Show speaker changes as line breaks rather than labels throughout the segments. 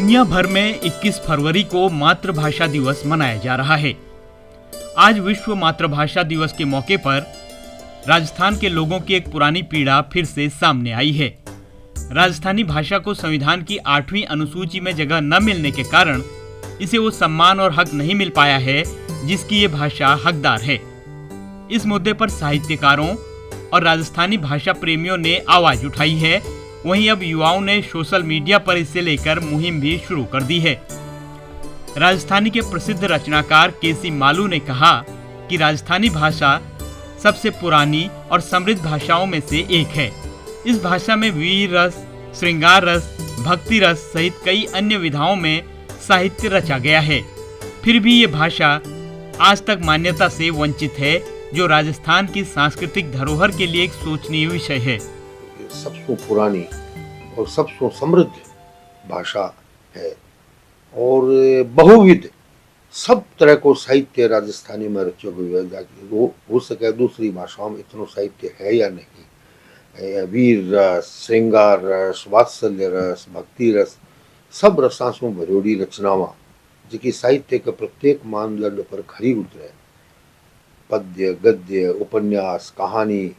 दुनिया भर में 21 फरवरी को मातृभाषा दिवस मनाया जा रहा है। आज विश्व मातृभाषा दिवस के मौके पर राजस्थान के लोगों की एक पुरानी पीड़ा फिर से सामने आई है। राजस्थानी भाषा को संविधान की 8वीं अनुसूची में जगह न मिलने के कारण इसे वो सम्मान और हक नहीं मिल पाया है जिसकी ये भाषा हकदार है। इस मुद्दे पर साहित्यकारों और राजस्थानी भाषा प्रेमियों ने आवाज उठाई है। वहीं अब युवाओं ने सोशल मीडिया पर इसे लेकर मुहिम भी शुरू कर दी है। राजस्थानी के प्रसिद्ध रचनाकार केसी मालू ने कहा कि राजस्थानी भाषा सबसे पुरानी और समृद्ध भाषाओं में से एक है। इस भाषा में वीर रस, श्रृंगार रस, भक्ति रस सहित कई अन्य विधाओं में साहित्य रचा गया है। फिर भी ये भाषा आज तक मान्यता से वंचित है, जो राजस्थान की सांस्कृतिक धरोहर के लिए एक सोचनीय विषय है।
सबसे पुरानी और सबसे समृद्ध भाषा है और बहुविध सब तरह को साहित्य राजस्थानी में रचो गया। हो सके दूसरी भाषाओं में इतना साहित्य है या नहीं। वीर रस, श्रृंगार रस, वात्सल्य रस, भक्ति रस सब रसांसों भरोड़ी रचनावां जिकी साहित्य के प्रत्येक मानदंड पर खरी उतरे। पद्य, गद्य, उपन्यास, कहानी,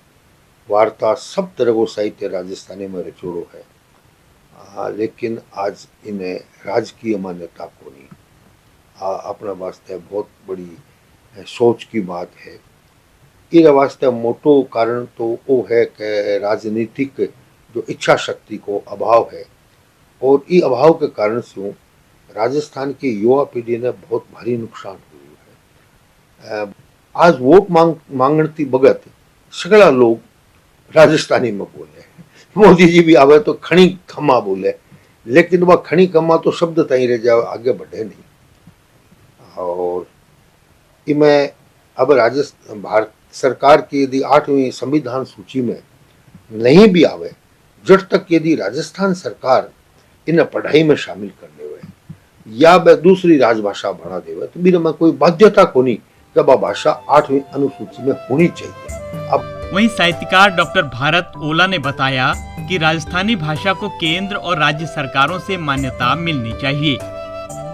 वार्ता सब तरह को साहित्य राजस्थानी में रचोड़ो है। लेकिन आज इन्हें राजकीय मान्यता को नहीं। अपने वास्ते बहुत बड़ी सोच की बात है। इन वास्ते मोटो कारण तो वो है कि राजनीतिक जो इच्छा शक्ति को अभाव है और इस अभाव के कारण से राजस्थान की युवा पीढ़ी ने बहुत भारी नुकसान हुआ है। आज वोट मांगती बगत सगला लोग राजस्थानी में बोले। मोदी जी भी आवे तो खणी खम्मा बोले, लेकिन वह खणी खम्मा तो शब्द तई रह जाए, आगे बढ़े नहीं। और इमें अब राजस्थान भारत सरकार की यदि 8वीं संविधान सूची में नहीं भी आवे, जब तक यदि राजस्थान सरकार इन्हें पढ़ाई में शामिल कर देवे या वह दूसरी राजभाषा बढ़ा देवे तो मेरे में कोई बाध्यता को नहीं कि वह भाषा 8वीं अनुसूची में होनी चाहिए। अब
वहीं साहित्यकार डॉक्टर भारत ओला ने बताया कि राजस्थानी भाषा को केंद्र और राज्य सरकारों से मान्यता मिलनी चाहिए।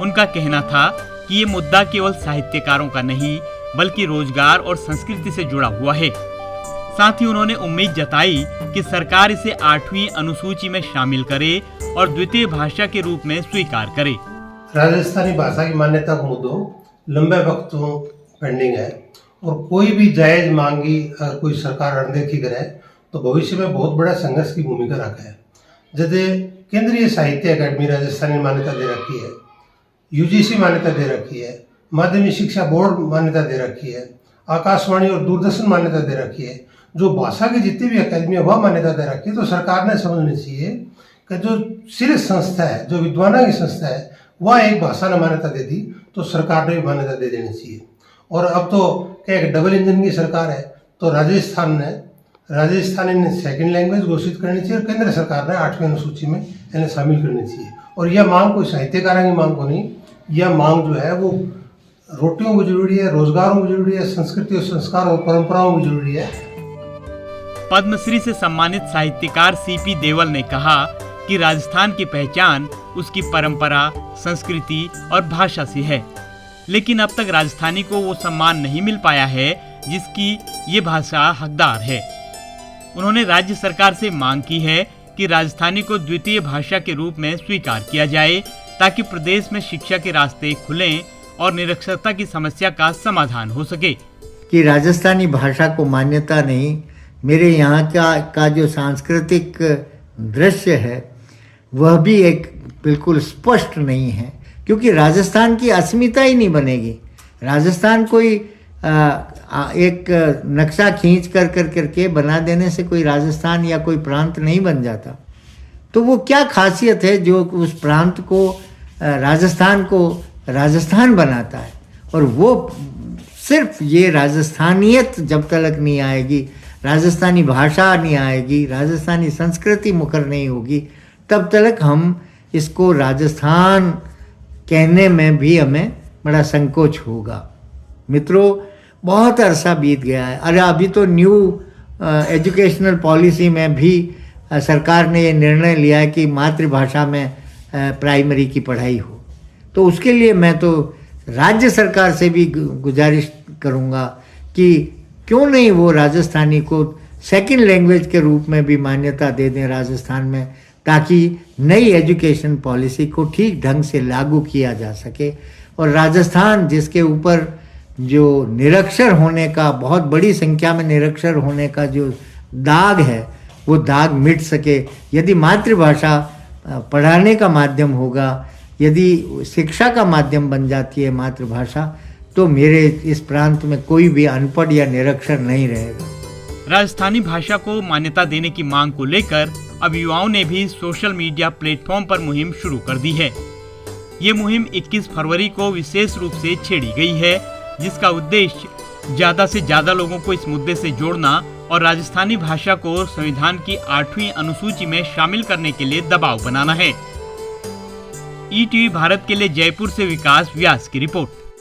उनका कहना था कि ये मुद्दा केवल साहित्यकारों का नहीं बल्कि रोजगार और संस्कृति से जुड़ा हुआ है। साथ ही उन्होंने उम्मीद जताई कि सरकार इसे 8वीं अनुसूची में शामिल करे और द्वितीय भाषा के रूप में स्वीकार करे।
राजस्थानी भाषा की मान्यता का मुद्दा लंबे वक्त पेंडिंग है और कोई भी जायज मांगी अगर कोई सरकार अनदेखी करे तो भविष्य में बहुत बड़ा संघर्ष की भूमिका रखा है। जैसे केंद्रीय साहित्य अकादमी राजस्थानी मान्यता दे रखी है, यूजीसी मान्यता दे रखी है, माध्यमिक शिक्षा बोर्ड मान्यता दे रखी है, आकाशवाणी और दूरदर्शन मान्यता दे रखी है। जो भाषा की जितनी भी अकादमी है वह मान्यता दे रखी है। तो सरकार ने समझनी चाहिए कि जो सिर्फ संस्था है, जो विद्वानों की संस्था है, वह एक भाषा ने मान्यता दे दी तो सरकार ने भी मान्यता दे देनी चाहिए। और अब तो क्या एक डबल इंजन की सरकार है, तो राजस्थानी ने सेकंड लैंग्वेज घोषित करनी चाहिए और केंद्र सरकार ने 8वीं अनुसूची में इन्हें शामिल करनी चाहिए। और यह मांग कोई साहित्यकारों की मांग को नहीं, यह मांग जो है वो रोटियों को जरूरी है, रोजगारों को जरूरी है, संस्कृति और संस्कार और परंपराओं को जरूरी है।
पद्मश्री से सम्मानित साहित्यकार सीपी देवल ने कहा कि राजस्थान की पहचान उसकी परंपरा, संस्कृति और भाषा से है, लेकिन अब तक राजस्थानी को वो सम्मान नहीं मिल पाया है जिसकी ये भाषा हकदार है। उन्होंने राज्य सरकार से मांग की है कि राजस्थानी को द्वितीय भाषा के रूप में स्वीकार किया जाए ताकि प्रदेश में शिक्षा के रास्ते खुलें और निरक्षरता की समस्या का समाधान हो सके।
कि राजस्थानी भाषा को मान्यता नहीं, मेरे यहाँ का जो सांस्कृतिक दृश्य है वह भी एक बिल्कुल स्पष्ट नहीं है, क्योंकि राजस्थान की अस्मिता ही नहीं बनेगी। राजस्थान कोई एक नक्शा खींच करके बना देने से कोई राजस्थान या कोई प्रांत नहीं बन जाता। तो वो क्या खासियत है जो उस प्रांत को, राजस्थान को राजस्थान बनाता है। और वो सिर्फ ये राजस्थानियत जब तक नहीं आएगी, राजस्थानी भाषा नहीं आएगी, राजस्थानी संस्कृति मुखर नहीं होगी, तब तक हम इसको राजस्थान कहने में भी हमें बड़ा संकोच होगा। मित्रों, बहुत अरसा बीत गया है। अरे अभी तो न्यू एजुकेशनल पॉलिसी में भी सरकार ने ये निर्णय लिया है कि मातृभाषा में प्राइमरी की पढ़ाई हो। तो उसके लिए मैं तो राज्य सरकार से भी गुजारिश करूँगा कि क्यों नहीं वो राजस्थानी को सेकंड लैंग्वेज के रूप में भी मान्यता दे दें राजस्थान में, ताकि नई एजुकेशन पॉलिसी को ठीक ढंग से लागू किया जा सके और राजस्थान जिसके ऊपर जो निरक्षर होने का, बहुत बड़ी संख्या में निरक्षर होने का जो दाग है वो दाग मिट सके। यदि मातृभाषा पढ़ाने का माध्यम होगा, यदि शिक्षा का माध्यम बन जाती है मातृभाषा, तो मेरे इस प्रांत में कोई भी अनपढ़ या निरक्षर नहीं रहेगा।
राजस्थानी भाषा को मान्यता देने की मांग को लेकर अब युवाओं ने भी सोशल मीडिया प्लेटफॉर्म पर मुहिम शुरू कर दी है। ये मुहिम 21 फरवरी को विशेष रूप से छेड़ी गई है, जिसका उद्देश्य ज्यादा से ज्यादा लोगों को इस मुद्दे से जोड़ना और राजस्थानी भाषा को संविधान की 8वीं अनुसूची में शामिल करने के लिए दबाव बनाना है। ईटीवी भारत के लिए जयपुर से विकास व्यास की रिपोर्ट।